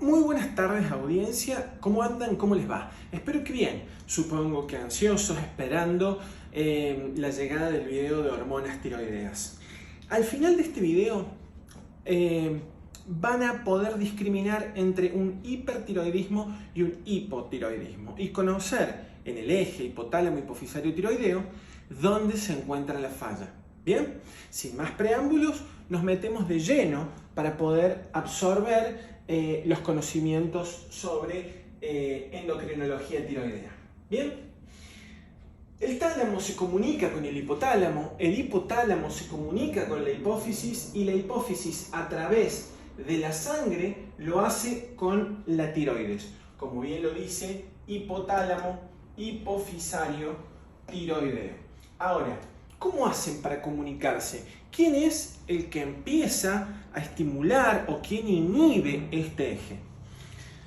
Muy buenas tardes, audiencia. ¿Cómo andan? ¿Cómo les va? Espero que bien. Supongo que ansiosos, esperando la llegada del video de hormonas tiroideas. Al final de este video van a poder discriminar entre un hipertiroidismo y un hipotiroidismo y conocer en el eje hipotálamo hipofisario tiroideo dónde se encuentra la falla. Bien, sin más preámbulos, nos metemos de lleno para poder absorber los conocimientos sobre endocrinología tiroidea. Bien, el tálamo se comunica con el hipotálamo se comunica con la hipófisis y la hipófisis a través de la sangre lo hace con la tiroides. Como bien lo dice, hipotálamo hipofisario tiroideo. Ahora, ¿cómo hacen para comunicarse? ¿Quién es el que empieza a estimular o quién inhibe este eje?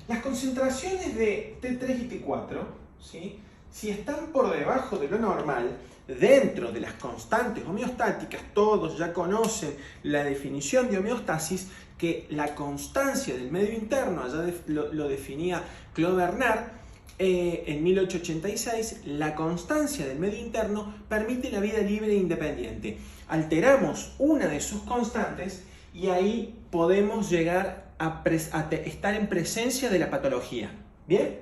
Las concentraciones de T3 y T4, ¿sí? Si están por debajo de lo normal, dentro de las constantes homeostáticas, todos ya conocen la definición de homeostasis, que la constancia del medio interno, allá lo definía Claude Bernard, en 1886, la constancia del medio interno permite la vida libre e independiente. Alteramos una de sus constantes y ahí podemos llegar a estar en presencia de la patología. ¿Bien?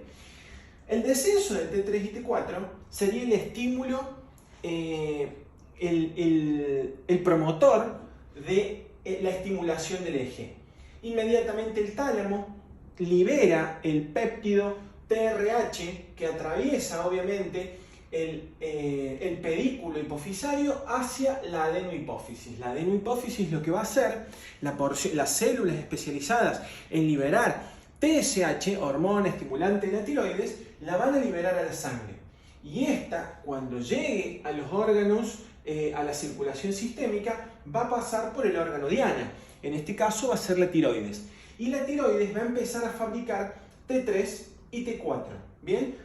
El descenso de T3 y T4 sería el estímulo, el promotor de la estimulación del eje. Inmediatamente el tálamo libera el péptido TRH que atraviesa obviamente el pedículo hipofisario hacia la adenohipófisis. La adenohipófisis lo que va a hacer, las células especializadas en liberar TSH, hormona estimulante de la tiroides, la van a liberar a la sangre. Y esta, cuando llegue a los órganos, a la circulación sistémica, va a pasar por el órgano diana. En este caso va a ser la tiroides. Y la tiroides va a empezar a fabricar T3 y T4, ¿bien?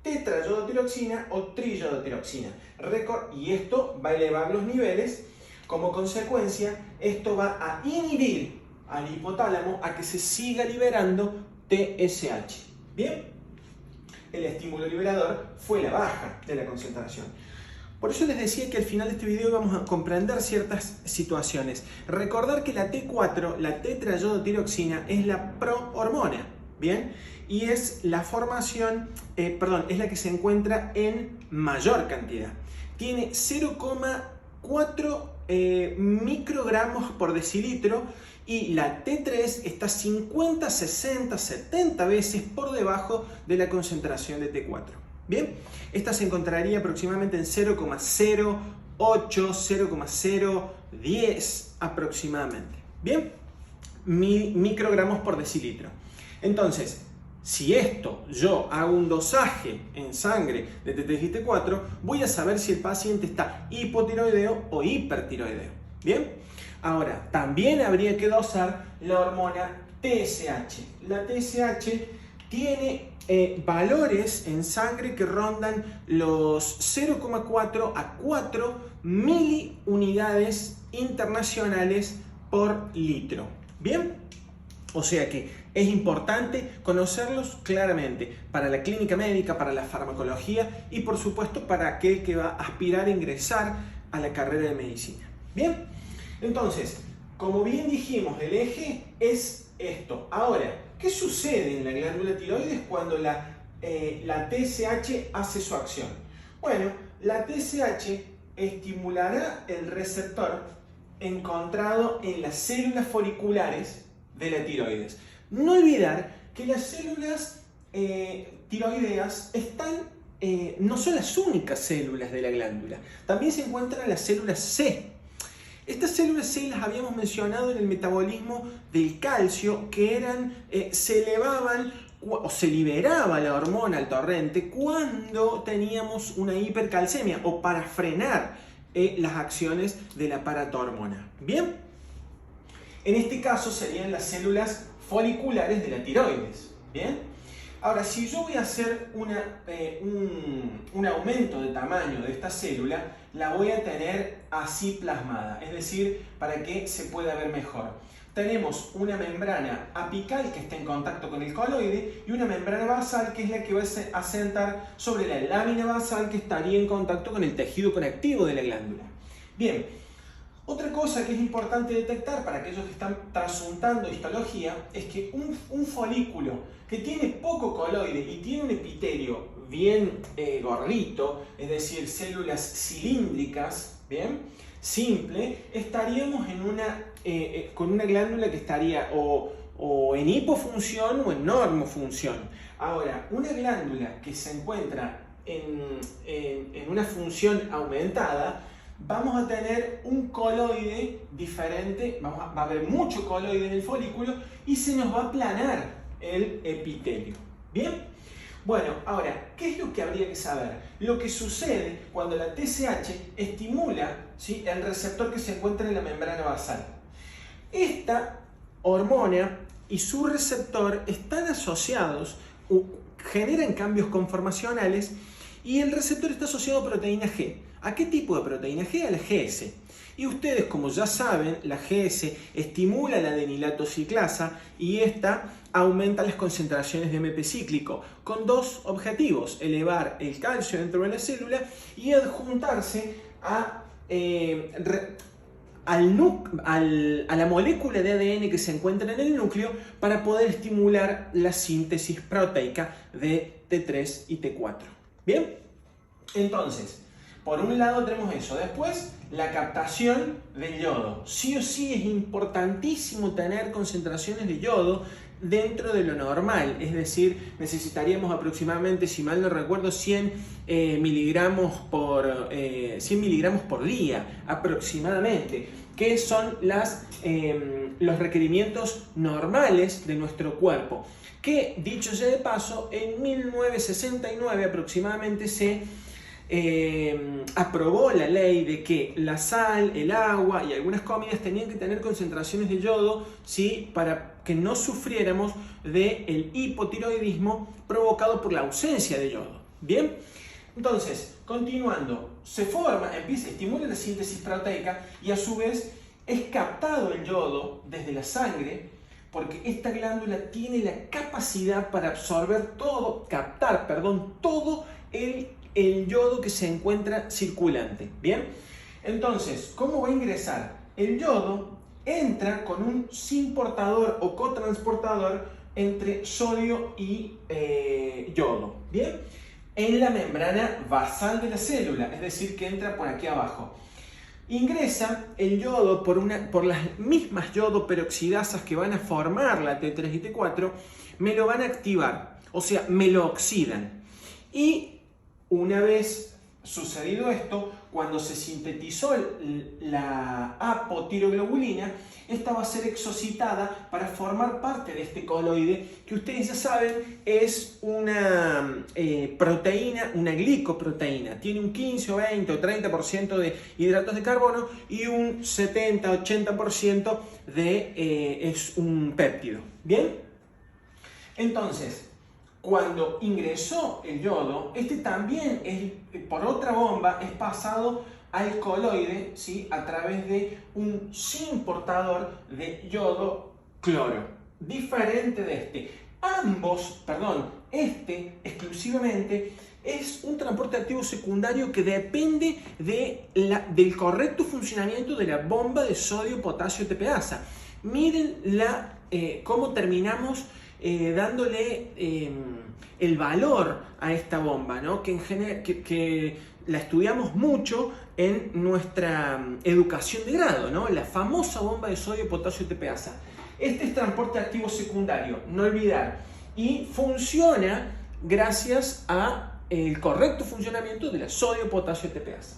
Tetrayodotiroxina o triyodotiroxina. Y esto va a elevar los niveles. Como consecuencia, esto va a inhibir al hipotálamo a que se siga liberando TSH. ¿Bien? El estímulo liberador fue la baja de la concentración. Por eso les decía que al final de este video vamos a comprender ciertas situaciones. Recordar que la T4, la tetrayodotiroxina, es la prohormona, ¿bien? Y es la formación, es la que se encuentra en mayor cantidad. Tiene 0,4 microgramos por decilitro y la T3 está 50, 60, 70 veces por debajo de la concentración de T4. Bien, esta se encontraría aproximadamente en 0,08, 0,010 aproximadamente. Bien, microgramos por decilitro. Entonces, si yo hago un dosaje en sangre de T3 y T4, voy a saber si el paciente está hipotiroideo o hipertiroideo. ¿Bien? Ahora, también habría que dosar la hormona TSH. La TSH tiene valores en sangre que rondan los 0,4 a 4 miliunidades internacionales por litro. ¿Bien? O sea que es importante conocerlos claramente para la clínica médica, para la farmacología y por supuesto para aquel que va a aspirar a ingresar a la carrera de medicina. ¿Bien? Entonces, como bien dijimos, el eje es esto. Ahora, ¿qué sucede en la glándula tiroides cuando la TSH hace su acción? Bueno, la TSH estimulará el receptor encontrado en las células foliculares de la tiroides. No olvidar que las células tiroideas no son las únicas células de la glándula. También se encuentran las células C. Estas células C las habíamos mencionado en el metabolismo del calcio, que se elevaban o se liberaba la hormona al torrente cuando teníamos una hipercalcemia o para frenar las acciones de la paratormona. ¿Bien? En este caso serían las células foliculares de la tiroides. ¿Bien? Ahora, si yo voy a hacer un aumento de tamaño de esta célula, la voy a tener así plasmada, es decir, para que se pueda ver mejor. tenemos una membrana apical que está en contacto con el coloide y una membrana basal que es la que va a sentar sobre la lámina basal que estaría en contacto con el tejido conectivo de la glándula. Bien, otra cosa que es importante detectar para aquellos que están trasuntando histología es que un folículo que tiene poco coloide y tiene un epitelio bien gordito, es decir, células cilíndricas, bien, simple, estaríamos con una glándula que estaría o en hipofunción o en normofunción. Ahora, una glándula que se encuentra en una función aumentada, vamos a tener un coloide diferente, va a haber mucho coloide en el folículo y se nos va a aplanar el epitelio. ¿Bien? Bueno, ahora, ¿qué es lo que habría que saber? Lo que sucede cuando la TSH estimula, ¿sí?, el receptor que se encuentra en la membrana basal. Esta hormona y su receptor están asociados, generan cambios conformacionales y el receptor está asociado a proteína G. ¿A qué tipo de proteína G? A la GS. Y ustedes, como ya saben, la GS estimula la adenilato ciclasa y esta aumenta las concentraciones de AMP cíclico con dos objetivos: elevar el calcio dentro de la célula y adjuntarse a la molécula de ADN que se encuentra en el núcleo para poder estimular la síntesis proteica de T3 y T4. ¿Bien? Entonces, por un lado tenemos eso. Después, la captación del yodo. Sí o sí es importantísimo tener concentraciones de yodo dentro de lo normal, es decir, necesitaríamos aproximadamente, si mal no recuerdo, 100 miligramos por día aproximadamente, que son los requerimientos normales de nuestro cuerpo, que, dicho sea de paso, en 1969 aproximadamente se aprobó la ley de que la sal, el agua y algunas comidas tenían que tener concentraciones de yodo, ¿sí?, para que no sufriéramos del hipotiroidismo provocado por la ausencia de yodo. ¿Bien? Entonces, continuando, estimula la síntesis proteica y a su vez es captado el yodo desde la sangre, porque esta glándula tiene la capacidad para captar todo el yodo que se encuentra circulante. ¿Bien? Entonces, ¿cómo va a ingresar? El yodo entra con un simportador o cotransportador entre sodio y yodo. ¿Bien? En la membrana basal de la célula, es decir, que entra por aquí abajo. Ingresa el yodo por las mismas yodo peroxidasas que van a formar la T3 y T4, me lo van a activar, o sea, me lo oxidan. Y una vez sucedido esto, cuando se sintetizó la apotiroglobulina, esta va a ser exocitada para formar parte de este coloide, que ustedes ya saben es una proteína, una glicoproteína. Tiene un 15 o 20 o 30% de hidratos de carbono y un 70-80% es un péptido. ¿Bien? Entonces, cuando ingresó el yodo, este también por otra bomba es pasado al coloide, ¿sí?, a través de un simportador de yodo cloro, diferente de este exclusivamente es un transporte activo secundario que depende del correcto funcionamiento de la bomba de sodio-potasio TPasa. Miren cómo terminamos dándole el valor a esta bomba, ¿no? Que la estudiamos mucho en nuestra educación de grado, ¿no? La famosa bomba de sodio-potasio TPasa. Este es transporte activo secundario, no olvidar, y funciona gracias al correcto funcionamiento de la sodio-potasio TPasa.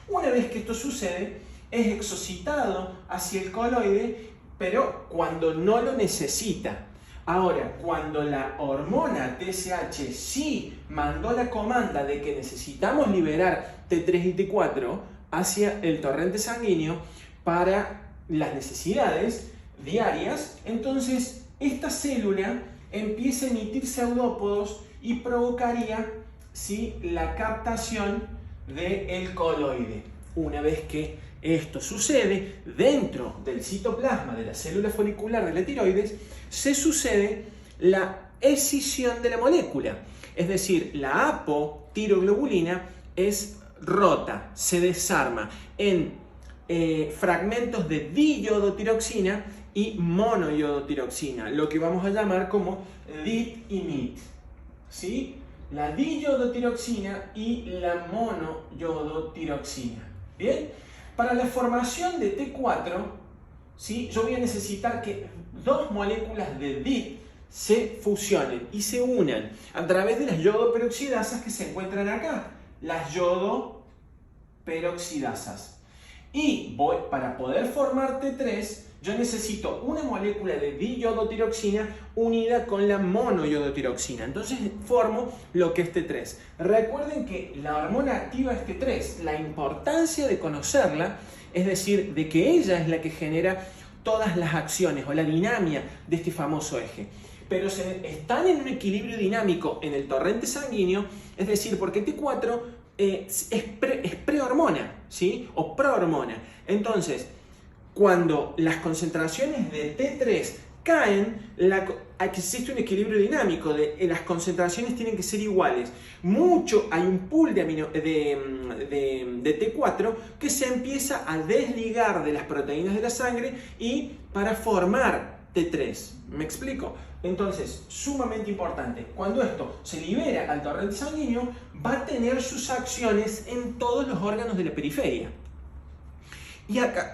Una vez que esto sucede, es exocitado hacia el coloide, pero cuando no lo necesita. Ahora, cuando la hormona TSH sí mandó la comanda de que necesitamos liberar T3 y T4 hacia el torrente sanguíneo para las necesidades diarias, entonces esta célula empieza a emitir pseudópodos y provocaría, ¿sí?, la captación del coloide. Una vez que Esto sucede dentro del citoplasma de la célula folicular de la tiroides, se sucede la escisión de la molécula. Es decir, la apotiroglobulina es rota, se desarma en fragmentos de diiodotiroxina y monoiodotiroxina, lo que vamos a llamar como DIT y MIT. ¿Sí? La diiodotiroxina y la monoiodotiroxina. ¿Bien? Para la formación de T4, ¿sí? Yo voy a necesitar que dos moléculas de DIT se fusionen y se unan a través de las yodoperoxidasas que se encuentran acá, las yodoperoxidasas. Y para poder formar T3, yo necesito una molécula de diiodotiroxina unida con la monoiodotiroxina. Entonces formo lo que es T3. Recuerden que la hormona activa es T3. La importancia de conocerla, es decir, de que ella es la que genera todas las acciones o la dinámica de este famoso eje. Pero están en un equilibrio dinámico en el torrente sanguíneo, es decir, porque T4 es prehormona, ¿sí? O prohormona. Entonces, cuando las concentraciones de T3 caen, existe un equilibrio dinámico, las concentraciones tienen que ser iguales. Hay un pool de T4 que se empieza a desligar de las proteínas de la sangre y para formar T3. ¿Me explico? Entonces, sumamente importante, cuando esto se libera al torrente sanguíneo, va a tener sus acciones en todos los órganos de la periferia. Y acá,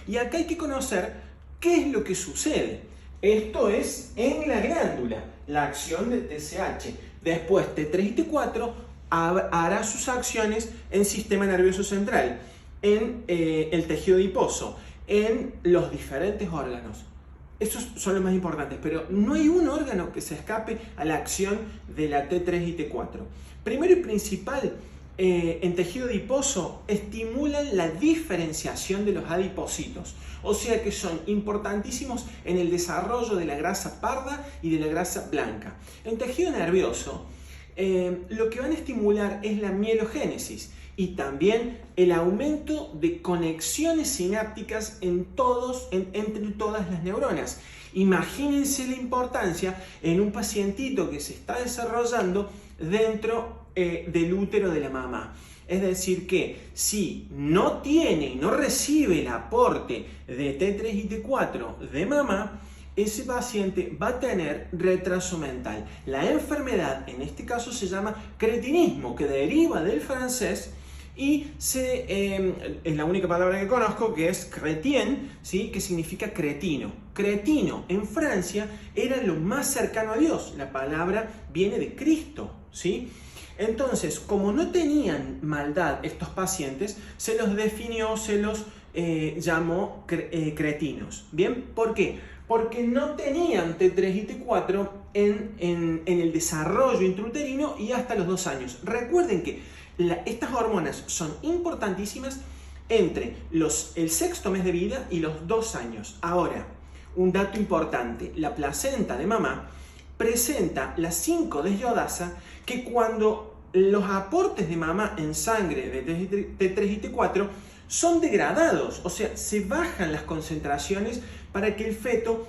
y acá hay que conocer qué es lo que sucede. Esto es en la glándula, la acción de TSH. Después T3 y T4 hará sus acciones en el sistema nervioso central, en el tejido adiposo, en los diferentes órganos. Estos son los más importantes, pero no hay un órgano que se escape a la acción de la T3 y T4. Primero y principal, en tejido adiposo estimulan la diferenciación de los adipocitos, o sea que son importantísimos en el desarrollo de la grasa parda y de la grasa blanca. En tejido nervioso, lo que van a estimular es la mielogénesis y también el aumento de conexiones sinápticas entre todas las neuronas. Imagínense la importancia en un pacientito que se está desarrollando dentro del útero de la mamá. Es decir que si no tiene y no recibe el aporte de T3 y T4 de mamá, ese paciente va a tener retraso mental. La enfermedad en este caso se llama cretinismo, que deriva del francés y es la única palabra que conozco, que es chrétien, ¿sí? Que significa cretino. Cretino en Francia era lo más cercano a Dios. La palabra viene de Cristo, ¿sí? Entonces, como no tenían maldad estos pacientes, se los definió, se los llamó cretinos. ¿Bien? ¿Por qué? Porque no tenían T3 y T4 en el desarrollo intrauterino y hasta los 2 años. Recuerden que estas hormonas son importantísimas entre el 6º mes de vida y los 2 años. Ahora, un dato importante, la placenta de mamá presenta la 5-desyodasa, que cuando los aportes de mamá en sangre de T3 y T4 son degradados, o sea, se bajan las concentraciones para que el feto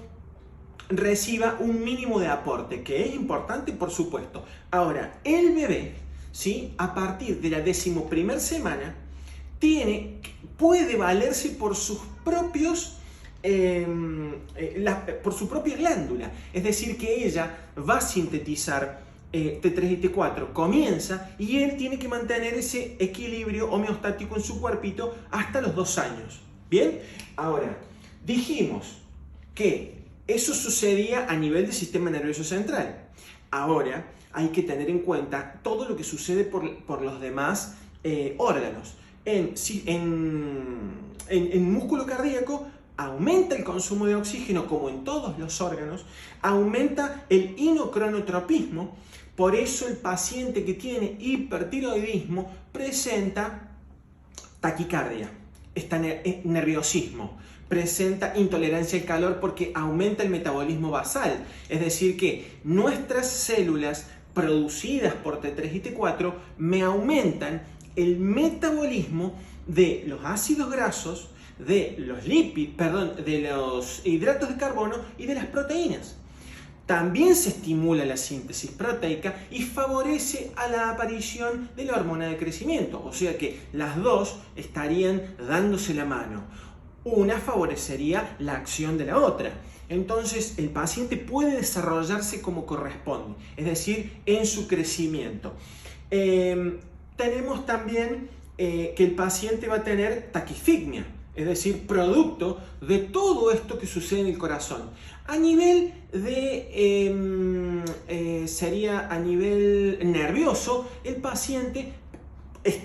reciba un mínimo de aporte, que es importante, por supuesto. Ahora, el bebé, ¿sí? A partir de la 11ª semana, puede valerse por sus propios por su propia glándula, es decir que ella va a sintetizar T3 y T4, comienza y él tiene que mantener ese equilibrio homeostático en su cuerpito hasta los 2 años. Bien, ahora dijimos que eso sucedía a nivel del sistema nervioso central. Ahora hay que tener en cuenta todo lo que sucede por los demás órganos. En músculo cardíaco aumenta el consumo de oxígeno, como en todos los órganos, aumenta el inocronotropismo, por eso el paciente que tiene hipertiroidismo presenta taquicardia, nerviosismo, presenta intolerancia al calor porque aumenta el metabolismo basal, es decir que nuestras células producidas por T3 y T4 me aumentan el metabolismo de los ácidos grasos, de los de los hidratos de carbono y de las proteínas. También se estimula la síntesis proteica y favorece a la aparición de la hormona de crecimiento. O sea que las dos estarían dándose la mano. Una favorecería la acción de la otra. Entonces el paciente puede desarrollarse como corresponde, es decir, en su crecimiento. Tenemos también que el paciente va a tener taquifigmia, es decir, producto de todo esto que sucede en el corazón. A nivel sería a nivel nervioso, el paciente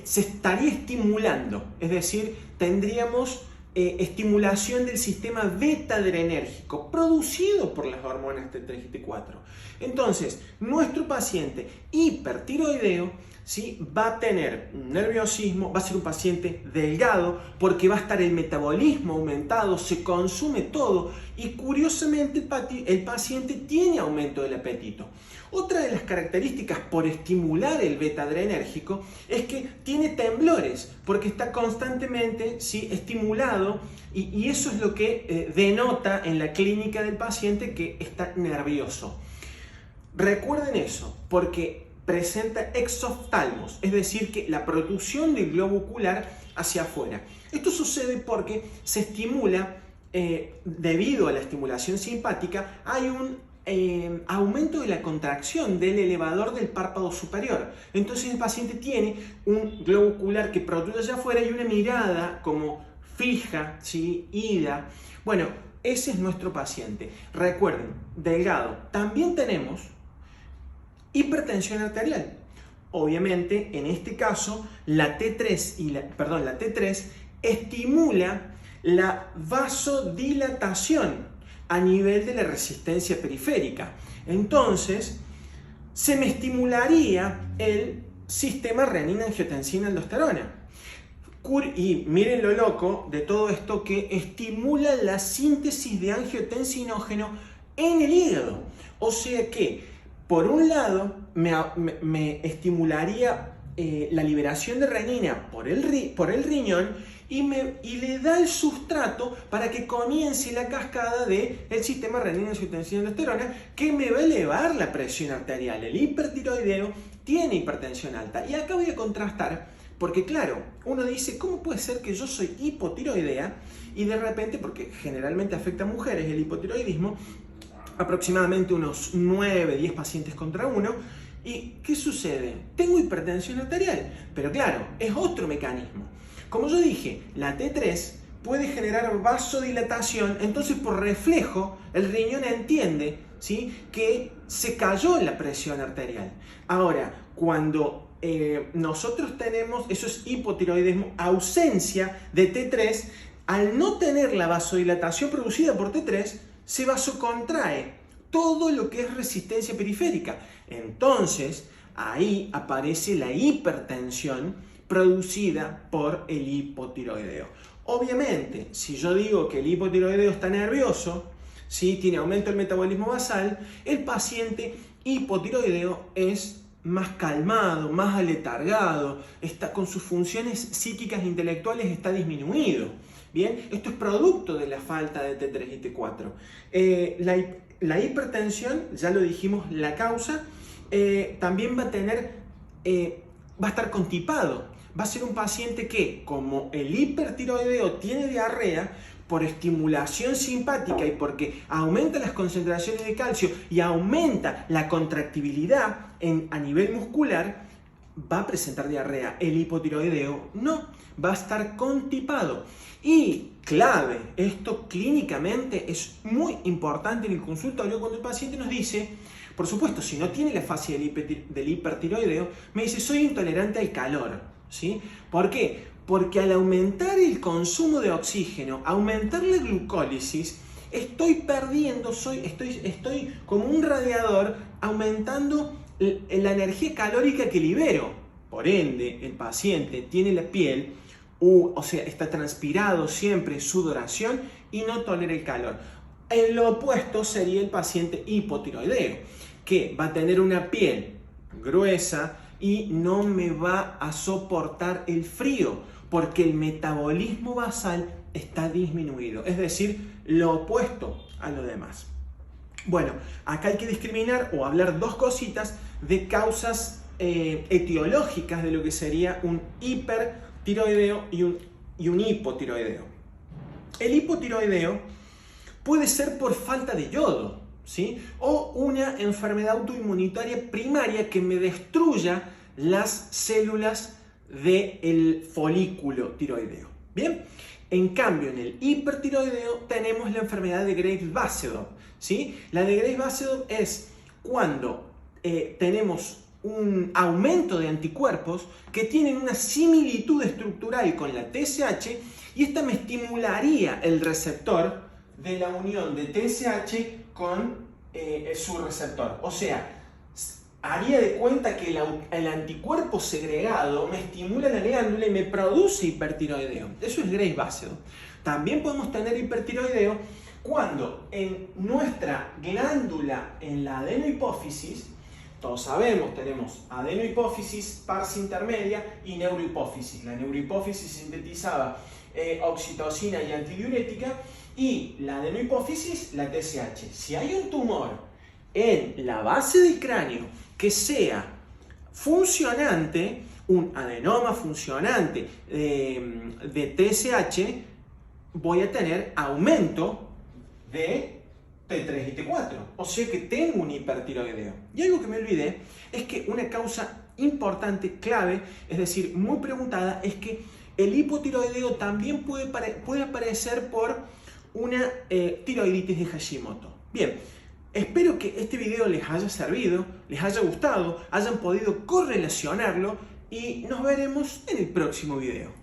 se estaría estimulando, es decir, tendríamos estimulación del sistema beta-adrenérgico producido por las hormonas T3 y T4. Entonces, nuestro paciente hipertiroideo, ¿sí?, va a tener un nerviosismo, va a ser un paciente delgado porque va a estar el metabolismo aumentado, se consume todo y curiosamente el paciente tiene aumento del apetito. Otra de las características por estimular el beta-adrenérgico es que tiene temblores porque está constantemente, ¿sí?, estimulado y eso es lo que denota en la clínica del paciente que está nervioso. Recuerden eso porque presenta exoftalmos, es decir, que la protrusión del globo ocular hacia afuera. Esto sucede porque se estimula, debido a la estimulación simpática, hay un aumento de la contracción del elevador del párpado superior. Entonces el paciente tiene un globo ocular que protruye hacia afuera y una mirada como fija, ¿sí?, ida. Bueno, ese es nuestro paciente. Recuerden, delgado. También tenemos hipertensión arterial. Obviamente, en este caso, la T3 estimula la vasodilatación a nivel de la resistencia periférica. Entonces, se me estimularía el sistema renina-angiotensina-aldosterona. Y miren lo loco de todo esto, que estimula la síntesis de angiotensinógeno en el hígado. O sea que por un lado, me estimularía la liberación de renina por el riñón y le da el sustrato para que comience la cascada del sistema renina-angiotensina-aldosterona que me va a elevar la presión arterial. El hipertiroideo tiene hipertensión alta. Y acá voy a contrastar, porque claro, uno dice, ¿cómo puede ser que yo soy hipotiroidea? Y de repente, porque generalmente afecta a mujeres el hipotiroidismo, aproximadamente unos 9-10 pacientes contra uno. ¿Y qué sucede? Tengo hipertensión arterial, pero claro, es otro mecanismo. Como yo dije, la T3 puede generar vasodilatación, entonces por reflejo el riñón entiende, ¿sí?, que se cayó la presión arterial. Ahora, cuando nosotros tenemos, eso es hipotiroidismo, ausencia de T3, al no tener la vasodilatación producida por T3, se vasocontrae todo lo que es resistencia periférica. Entonces, ahí aparece la hipertensión producida por el hipotiroideo. Obviamente, si yo digo que el hipotiroideo está nervioso, ¿sí?, tiene aumento del metabolismo basal, el paciente hipotiroideo es más calmado, más aletargado, está con sus funciones psíquicas e intelectuales está disminuido. Bien, esto es producto de la falta de T3 y T4. La hipertensión, ya lo dijimos, la causa, también va a estar constipado. Va a ser un paciente que, como el hipertiroideo tiene diarrea, por estimulación simpática y porque aumenta las concentraciones de calcio y aumenta la contractibilidad a nivel muscular, va a presentar diarrea. El hipotiroideo no, va a estar constipado. Y clave, esto clínicamente es muy importante en el consultorio cuando el paciente nos dice, por supuesto, si no tiene la fase del hipertiroideo, me dice, soy intolerante al calor, ¿sí? ¿Por qué? Porque al aumentar el consumo de oxígeno, aumentar la glucólisis, estoy perdiendo, estoy como un radiador aumentando la energía calórica que libero. Por ende, el paciente tiene la piel, o sea, está transpirado siempre, sudoración y no tolera el calor. En lo opuesto sería el paciente hipotiroideo, que va a tener una piel gruesa y no me va a soportar el frío. porque el metabolismo basal está disminuido, es decir, lo opuesto a lo demás. Bueno, acá hay que discriminar o hablar dos cositas de causas etiológicas de lo que sería un hipertiroideo y un hipotiroideo. El hipotiroideo puede ser por falta de yodo, ¿sí? O una enfermedad autoinmunitaria primaria que me destruya las células del folículo tiroideo. Bien, en cambio en el hipertiroideo tenemos la enfermedad de Graves-Basedow, ¿sí? La de Graves-Basedow es cuando tenemos un aumento de anticuerpos que tienen una similitud estructural con la TSH y esta me estimularía el receptor de la unión de TSH con su receptor. O sea, haría de cuenta que el anticuerpo segregado me estimula la glándula y me produce hipertiroideo. Eso es Graves-Basedow. También podemos tener hipertiroideo cuando en nuestra glándula, en la adenohipófisis, todos sabemos, tenemos adenohipófisis, pars intermedia y neurohipófisis. La neurohipófisis sintetizaba oxitocina y antidiurética y la adenohipófisis, la TSH. Si hay un tumor en la base del cráneo que sea funcionante, un adenoma funcionante de TSH, voy a tener aumento de T3 y T4, o sea que tengo un hipertiroideo. Y algo que me olvidé es que una causa importante, clave, es decir, muy preguntada, es que el hipotiroideo también puede aparecer por una tiroiditis de Hashimoto. Bien, espero que este video les haya servido, les haya gustado, hayan podido correlacionarlo y nos veremos en el próximo video.